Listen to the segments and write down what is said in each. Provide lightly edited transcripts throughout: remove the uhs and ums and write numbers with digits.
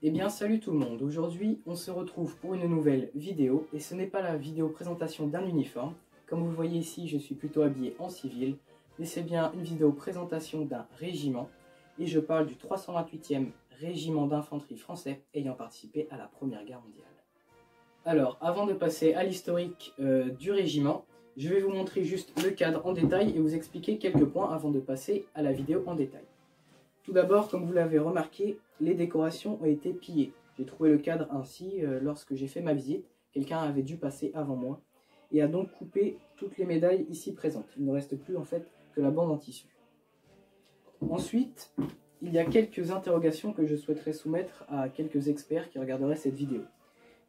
Eh bien salut tout le monde, aujourd'hui on se retrouve pour une nouvelle vidéo et ce n'est pas la vidéo présentation d'un uniforme. Comme vous le voyez ici, je suis plutôt habillé en civil, mais c'est bien une vidéo présentation d'un régiment et je parle du 328e régiment d'infanterie français ayant participé à la Première Guerre mondiale. Alors avant de passer à l'historique du régiment, je vais vous montrer juste le cadre en détail et vous expliquer quelques points avant de passer à la vidéo en détail. Tout d'abord, comme vous l'avez remarqué, les décorations ont été pillées. J'ai trouvé le cadre ainsi lorsque j'ai fait ma visite. Quelqu'un avait dû passer avant moi et a donc coupé toutes les médailles ici présentes. Il ne reste plus en fait que la bande en tissu. Ensuite, il y a quelques interrogations que je souhaiterais soumettre à quelques experts qui regarderaient cette vidéo.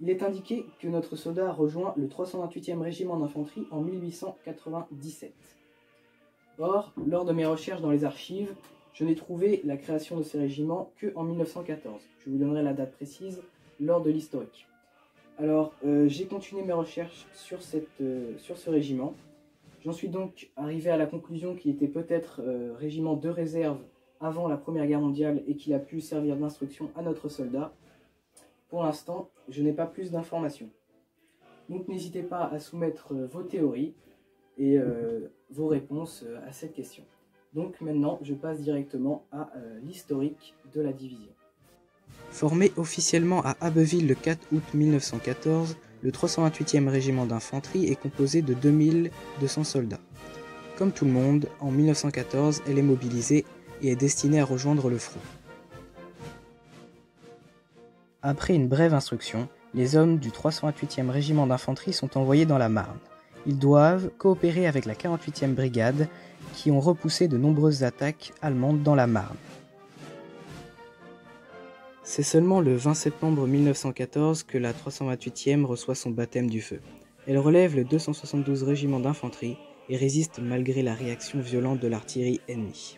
Il est indiqué que notre soldat a rejoint le 328e régiment d'infanterie en 1897. Or, lors de mes recherches dans les archives, je n'ai trouvé la création de ces régiments qu'en 1914. Je vous donnerai la date précise lors de l'historique. Alors, j'ai continué mes recherches sur ce régiment. J'en suis donc arrivé à la conclusion qu'il était peut-être régiment de réserve avant la Première Guerre mondiale et qu'il a pu servir d'instruction à notre soldat. Pour l'instant, je n'ai pas plus d'informations. Donc n'hésitez pas à soumettre vos théories et vos réponses à cette question. Donc maintenant, je passe directement à l'historique de la division. Formé officiellement à Abbeville le 4 août 1914, le 328e régiment d'infanterie est composé de 2200 soldats. Comme tout le monde, en 1914, elle est mobilisée et est destinée à rejoindre le front. Après une brève instruction, les hommes du 328e régiment d'infanterie sont envoyés dans la Marne. Ils doivent coopérer avec la 48e brigade qui ont repoussé de nombreuses attaques allemandes dans la Marne. C'est seulement le 20 septembre 1914 que la 328e reçoit son baptême du feu. Elle relève le 272 régiment d'infanterie et résiste malgré la réaction violente de l'artillerie ennemie.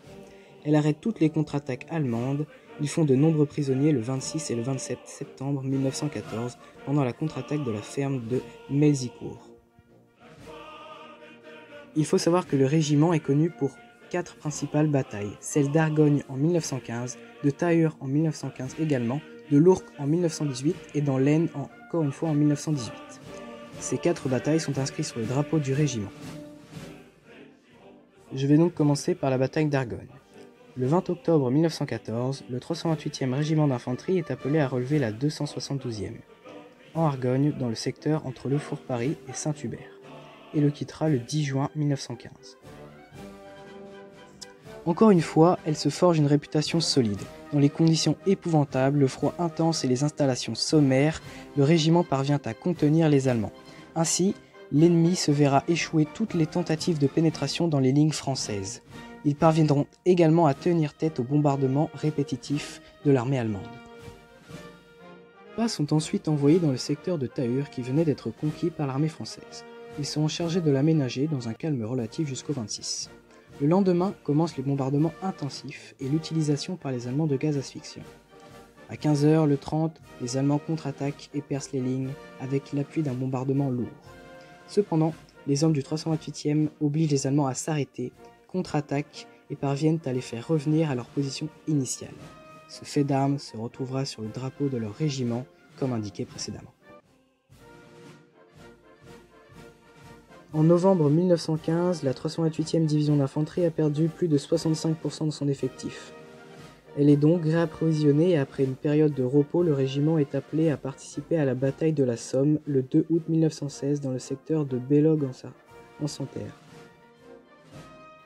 Elle arrête toutes les contre-attaques allemandes. Ils font de nombreux prisonniers le 26 et le 27 septembre 1914 pendant la contre-attaque de la ferme de Melzicourt. Il faut savoir que le régiment est connu pour 4 principales batailles, celle d'Argonne en 1915, de Tahure en 1915 également, de l'Ourcq en 1918 et dans l'Aisne encore une fois en 1918. Ces 4 batailles sont inscrites sur le drapeau du régiment. Je vais donc commencer par la bataille d'Argonne. Le 20 octobre 1914, le 328e régiment d'infanterie est appelé à relever la 272e, en Argonne, dans le secteur entre Le Four-Paris et Saint-Hubert, et le quittera le 10 juin 1915. Encore une fois, elle se forge une réputation solide. Dans les conditions épouvantables, le froid intense et les installations sommaires, le régiment parvient à contenir les Allemands. Ainsi, l'ennemi se verra échouer toutes les tentatives de pénétration dans les lignes françaises. Ils parviendront également à tenir tête aux bombardements répétitifs de l'armée allemande. Les pas sont ensuite envoyés dans le secteur de Tahure qui venait d'être conquis par l'armée française. Ils seront chargés de l'aménager dans un calme relatif jusqu'au 26. Le lendemain commencent les bombardements intensifs et l'utilisation par les Allemands de gaz asphyxiant. À 15h, le 30, les Allemands contre-attaquent et percent les lignes avec l'appui d'un bombardement lourd. Cependant, les hommes du 328e obligent les Allemands à s'arrêter, contre-attaquent et parviennent à les faire revenir à leur position initiale. Ce fait d'armes se retrouvera sur le drapeau de leur régiment, comme indiqué précédemment. En novembre 1915, la 328e division d'infanterie a perdu plus de 65% de son effectif. Elle est donc réapprovisionnée et après une période de repos, le régiment est appelé à participer à la bataille de la Somme le 2 août 1916 dans le secteur de Beloeug-en-Santerre.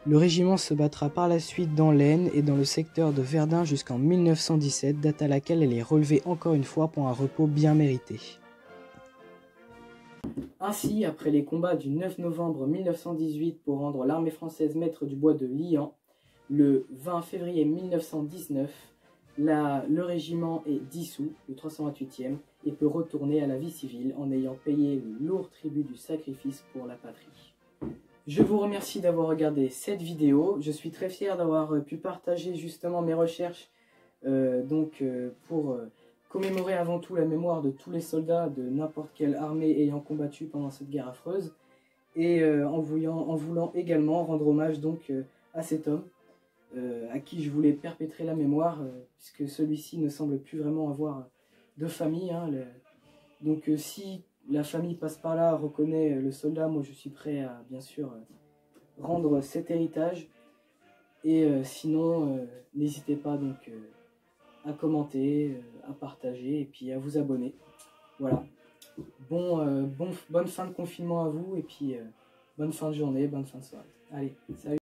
Le régiment se battra par la suite dans l'Aisne et dans le secteur de Verdun jusqu'en 1917, date à laquelle elle est relevée encore une fois pour un repos bien mérité. Ainsi, après les combats du 9 novembre 1918 pour rendre l'armée française maître du bois de Lihan, le 20 février 1919, le régiment est dissous, le 328e, et peut retourner à la vie civile en ayant payé le lourd tribut du sacrifice pour la patrie. Je vous remercie d'avoir regardé cette vidéo. Je suis très fier d'avoir pu partager justement mes recherches pour commémorer avant tout la mémoire de tous les soldats de n'importe quelle armée ayant combattu pendant cette guerre affreuse et en voulant également rendre hommage donc à cet homme à qui je voulais perpétrer la mémoire puisque celui-ci ne semble plus vraiment avoir de famille. Hein, donc si la famille passe par là, reconnaît le soldat, moi je suis prêt à bien sûr rendre cet héritage. Et sinon, n'hésitez pas donc à commenter, à partager et puis à vous abonner. Voilà. Bonne fin de confinement à vous et puis bonne fin de journée, bonne fin de soirée. Allez, salut!